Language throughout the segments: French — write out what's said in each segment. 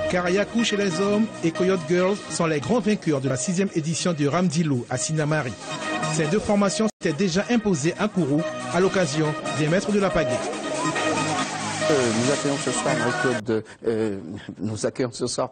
Kariakou chez les hommes et Coyote Girls sont les grands vainqueurs de la 6e édition du Ramdilo à Sinnamary. Ces deux formations s'étaient déjà imposées à Kourou à l'occasion des maîtres de la pagaie. Nous accueillons ce soir,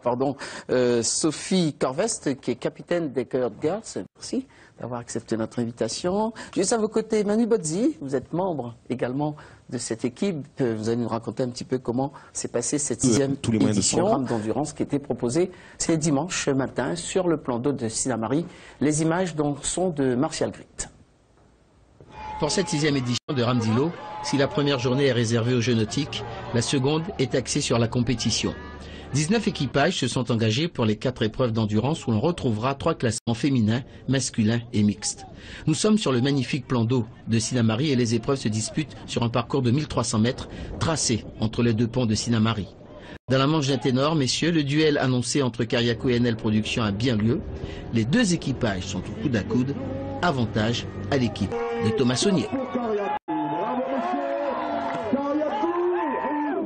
Sophie Corvest, qui est capitaine des Coyote Girls. Merci d'avoir accepté notre invitation. Juste à vos côtés, Manu Bozzi, vous êtes membre également de cette équipe. Vous allez nous raconter un petit peu comment s'est passée cette 6e édition d'endurance qui était proposée ce dimanche matin sur le plan d'eau de Sinnamary. Les images donc sont de Martial Grit. Pour cette 6e édition de Ramdilo, si la première journée est réservée aux jeux nautiques, la seconde est axée sur la compétition. 19 équipages se sont engagés pour les 4 épreuves d'endurance où l'on retrouvera 3 classements féminins, masculins et mixtes. Nous sommes sur le magnifique plan d'eau de Sinnamary et les épreuves se disputent sur un parcours de 1300 mètres tracé entre les deux ponts de Sinnamary. Dans la manche d'un ténor, messieurs, le duel annoncé entre Kariakou et NL Productions a bien lieu. Les deux équipages sont au coude à coude. Avantage à l'équipe de Thomas Saunier.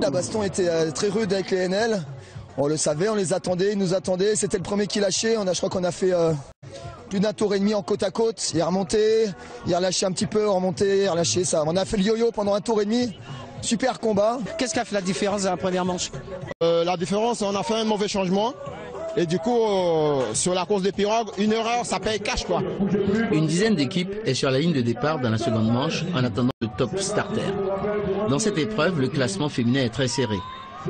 La baston était très rude avec les NL. On le savait, on les attendait, ils nous attendaient. C'était le premier qui lâchait. Je crois qu'on a fait plus d'un tour et demi en côte à côte. Il a remonté, il a relâché un petit peu, remonté, il a relâché ça. On a fait le yo-yo pendant un tour et demi. Super combat. Qu'est-ce qui a fait la différence dans la première manche? La différence, on a fait un mauvais changement. Et du coup, sur la course des pirogues, une erreur, ça paye cash, quoi. Une dizaine d'équipes est sur la ligne de départ dans la seconde manche en attendant le top starter. Dans cette épreuve, le classement féminin est très serré.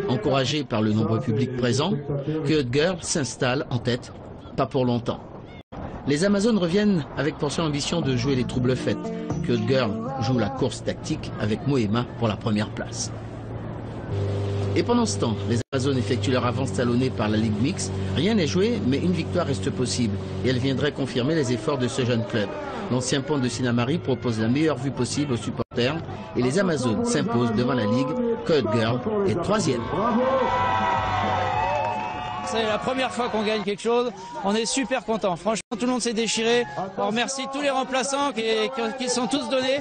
Encouragé par le nombreux public présent, Coyote Girl s'installe en tête, pas pour longtemps. Les Amazones reviennent avec pour seule ambition de jouer les troubles fêtes. Coyote Girl joue la course tactique avec Moema pour la première place. Et pendant ce temps, les Amazones effectuent leur avance talonnée par la Ligue Mixte. Rien n'est joué, mais une victoire reste possible. Et elle viendrait confirmer les efforts de ce jeune club. L'ancien pont de Sinnamary propose la meilleure vue possible aux supporters. Et les Amazones s'imposent devant la Ligue. Coyote Girl est 3e. C'est la première fois qu'on gagne quelque chose. On est super content. Franchement, tout le monde s'est déchiré. On remercie tous les remplaçants qui sont tous donnés.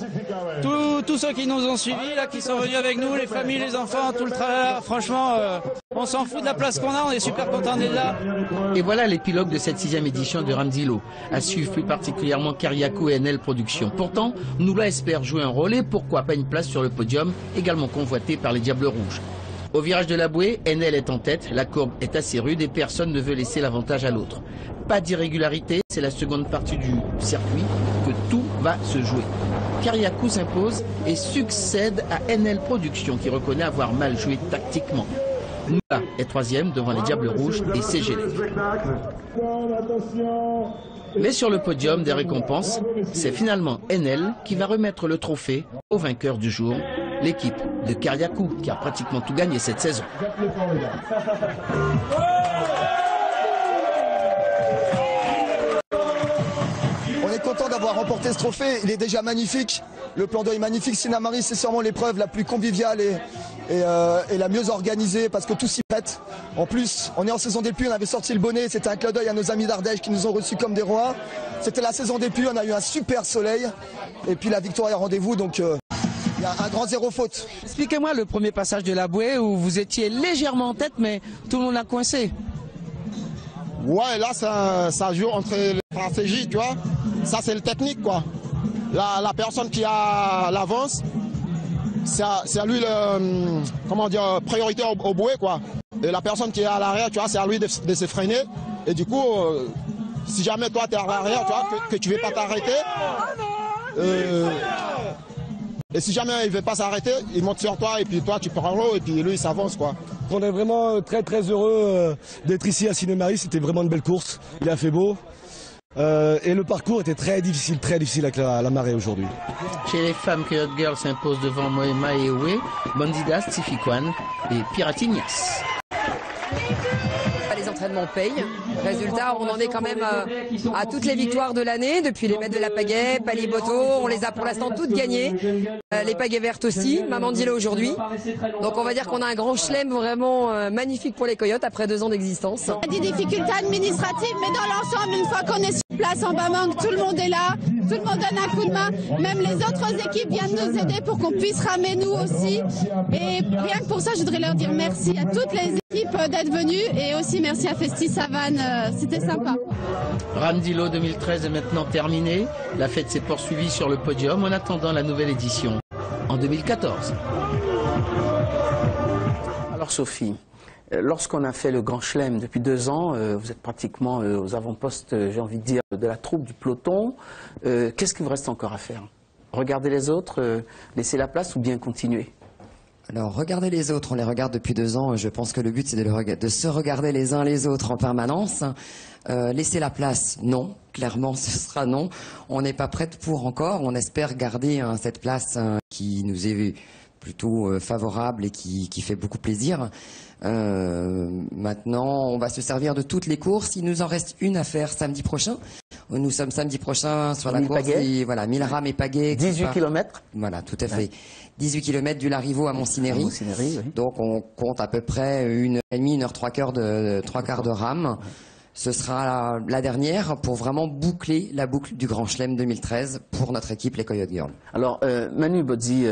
Tous ceux qui nous ont suivis, là, qui sont venus avec nous, les familles, les enfants, tout le travail. Franchement, on s'en fout de la place qu'on a. On est super content d'être là. Et voilà l'épilogue de cette 6e édition de Ramdilo. À suivre plus particulièrement Kariakou et NL Productions. Pourtant, Noula espère jouer un rôle et pourquoi pas une place sur le podium, également convoité par les Diables Rouges. Au virage de la bouée, NL est en tête, la courbe est assez rude et personne ne veut laisser l'avantage à l'autre. Pas d'irrégularité, c'est la seconde partie du circuit que tout va se jouer. Kariakou s'impose et succède à NL Productions qui reconnaît avoir mal joué tactiquement. Noula est 3e devant les Diables Rouges et CGL. Mais sur le podium des récompenses, c'est finalement NL qui va remettre le trophée au vainqueur du jour, l'équipe de Kariakou qui a pratiquement tout gagné cette saison. On est content d'avoir remporté ce trophée. Il est déjà magnifique. Le plan d'eau est magnifique. Sinnamary, c'est sûrement l'épreuve la plus conviviale et la mieux organisée parce que tout s'y prête. En plus, on est en saison des pluies, on avait sorti le bonnet. C'était un clin d'œil à nos amis d'Ardèche qui nous ont reçus comme des rois. C'était la saison des pluies, on a eu un super soleil. Et puis la victoire est au rendez-vous, donc il y a un grand zéro faute. Expliquez-moi le premier passage de la bouée où vous étiez légèrement en tête, mais tout le monde l'a coincé. Ouais, là, ça joue entre les stratégies, tu vois. Ça, c'est le technique, quoi. La personne qui a l'avance, c'est à lui priorité au bouée, quoi. Et la personne qui est à l'arrière, tu vois, c'est à lui de se freiner. Et du coup, si jamais toi, tu es à l'arrière, tu vois, que tu ne veux pas t'arrêter, et si jamais il ne veut pas s'arrêter, il monte sur toi et puis toi, tu prends l'eau et puis lui, il s'avance, quoi. On est vraiment très très heureux d'être ici à Sinnamary. C'était vraiment une belle course. Il a fait beau. Et le parcours était très difficile avec la marée aujourd'hui. Chez les femmes, Coyote Girl s'impose devant Moema et Ewe, Bandidas, Tifikwan et Piratinias. Les entraînements payent. Résultat, on en est quand même à toutes les victoires de l'année, depuis les maîtres de la pagaie, Paliboto, on les a pour l'instant toutes gagnées. Les pagaies vertes aussi, Mamandilo aujourd'hui. Donc on va dire qu'on a un grand chelem vraiment magnifique pour les coyotes après 2 ans d'existence. Il y a des difficultés administratives, mais dans l'ensemble, une fois qu'on est sur place en Bamang, tout le monde est là, tout le monde donne un coup de main. Même les autres équipes viennent nous aider pour qu'on puisse ramer nous aussi. Et rien que pour ça, je voudrais leur dire merci à toutes les équipes. d'être venu et aussi merci à Festi Savane, c'était sympa. Ramdilo 2013 est maintenant terminé. La fête s'est poursuivie sur le podium en attendant la nouvelle édition en 2014. Alors Sophie, lorsqu'on a fait le Grand Chelem depuis 2 ans, vous êtes pratiquement aux avant-postes, j'ai envie de dire, de la troupe, du peloton. Qu'est-ce qu'il vous reste encore à faire? Regarder les autres, laisser la place ou bien continuer? Alors, regarder les autres, on les regarde depuis 2 ans. Je pense que le but, c'est de se regarder les uns les autres en permanence. Laisser la place, non. Clairement, ce sera non. On n'est pas prête pour encore. On espère garder cette place qui nous est plutôt favorable et qui fait beaucoup plaisir. Maintenant, on va se servir de toutes les courses. Il nous en reste une à faire samedi prochain. Nous sommes samedi prochain sur la course. Et, voilà, 1000 rames et pagaies. 18 km. Voilà, tout à fait. 18 km du Larriveau à Montsinéry. Oui. Donc on compte à peu près 1h30, 1h03 de 3/4 de rame. Ce sera la dernière pour vraiment boucler la boucle du Grand Chelem 2013 pour notre équipe, les Coyote Girls. Alors, Manu Bozzi,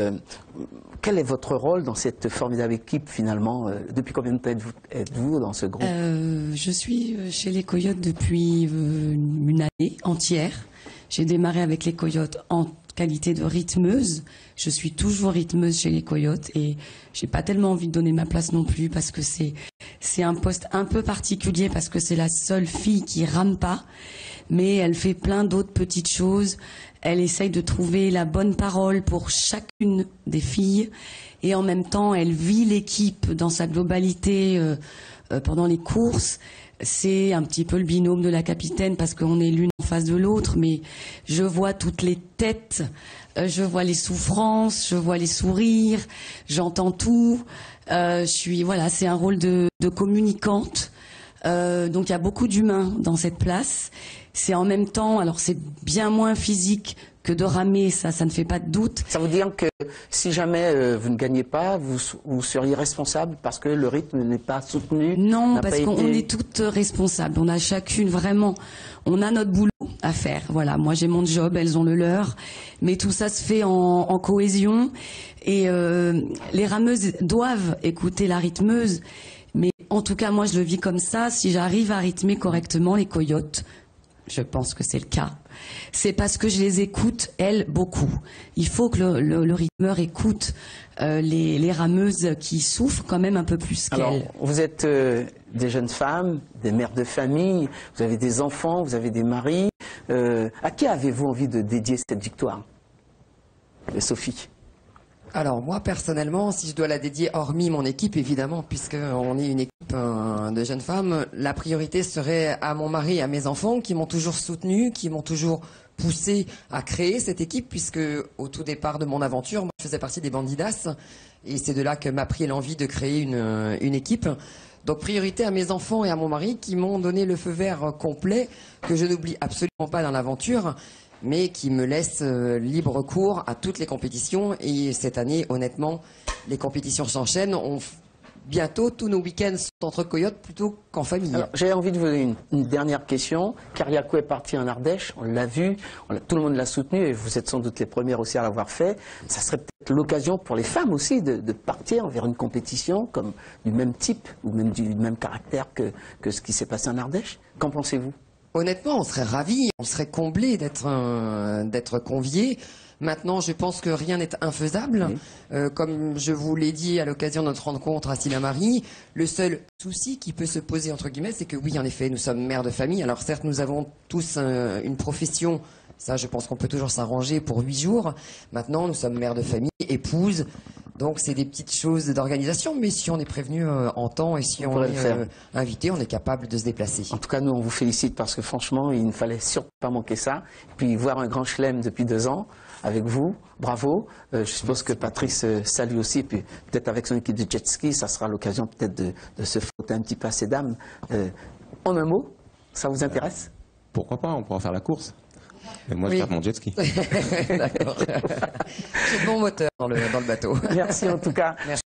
quel est votre rôle dans cette formidable équipe finalement? Depuis combien de temps êtes-vous dans ce groupe? Je suis chez les Coyotes depuis une année entière. J'ai démarré avec les Coyotes en qualité de rythmeuse. Je suis toujours rythmeuse chez les Coyotes et j'ai pas tellement envie de donner ma place non plus parce que c'est un poste un peu particulier parce que c'est la seule fille qui rame pas, mais elle fait plein d'autres petites choses. Elle essaye de trouver la bonne parole pour chacune des filles et en même temps elle vit l'équipe dans sa globalité pendant les courses. C'est un petit peu le binôme de la capitaine parce qu'on est l'une en face de l'autre, mais je vois toutes les têtes, je vois les souffrances, je vois les sourires, j'entends tout. Voilà, c'est un rôle de communicante. Donc il y a beaucoup d'humains dans cette place. C'est en même temps, alors c'est bien moins physique que de ramer, ça ne fait pas de doute. Ça veut dire que si jamais vous ne gagnez pas, vous seriez responsable parce que le rythme n'est pas soutenu? Non, parce qu'on est toutes responsables. On a chacune vraiment, on a notre boulot à faire. Voilà, moi j'ai mon job, elles ont le leur, mais tout ça se fait en cohésion. Et les rameuses doivent écouter la rythmeuse, mais en tout cas moi je le vis comme ça. Si j'arrive à rythmer correctement les Coyotes, je pense que c'est le cas. C'est parce que je les écoute, elles, beaucoup. Il faut que le rythmeur écoute les rameuses qui souffrent quand même un peu plus qu'elles. Alors, vous êtes des jeunes femmes, des mères de famille, vous avez des enfants, vous avez des maris. À qui avez-vous envie de dédier cette victoire? Sophie. Alors moi personnellement, si je dois la dédier, hormis mon équipe évidemment, puisqu'on est une équipe de jeunes femmes, la priorité serait à mon mari et à mes enfants qui m'ont toujours soutenu, qui m'ont toujours poussé à créer cette équipe, puisque au tout départ de mon aventure, moi je faisais partie des Bandidas, et c'est de là que m'a pris l'envie de créer une équipe. Donc priorité à mes enfants et à mon mari qui m'ont donné le feu vert complet, que je n'oublie absolument pas dans l'aventure, mais qui me laisse libre cours à toutes les compétitions. Et cette année, honnêtement, les compétitions s'enchaînent. Bientôt, tous nos week-ends sont entre Coyotes plutôt qu'en famille. J'ai envie de vous donner une dernière question. Kariako est parti en Ardèche, on l'a vu, tout le monde l'a soutenu et vous êtes sans doute les premières aussi à l'avoir fait. Ça serait peut-être l'occasion pour les femmes aussi de partir vers une compétition comme du même type ou même du même caractère que ce qui s'est passé en Ardèche. Qu'en pensez-vous? Honnêtement, on serait ravis, on serait comblés d'être conviés. Maintenant, je pense que rien n'est infaisable. Oui. Comme je vous l'ai dit à l'occasion de notre rencontre à Sinnamary, le seul souci qui peut se poser, entre guillemets, c'est que oui, en effet, nous sommes mères de famille. Alors certes, nous avons tous une profession. Ça, je pense qu'on peut toujours s'arranger pour 8 jours. Maintenant, nous sommes mères de famille, épouses. Donc, c'est des petites choses d'organisation, mais si on est prévenu en temps et si on est invité, on est capable de se déplacer. En tout cas, nous, on vous félicite parce que franchement, il ne fallait surtout pas manquer ça. Puis, voir un grand chelem depuis 2 ans avec vous, bravo. Je suppose que Patrice salue aussi. Et puis, peut-être avec son équipe de jet ski, ça sera l'occasion peut-être de se frotter un petit peu à ces dames. En un mot, ça vous intéresse? Pourquoi pas, on pourra faire la course. Et moi, je garde mon jet ski. D'accord. J'ai de bons moteurs dans le bateau. Merci en tout cas. Merci.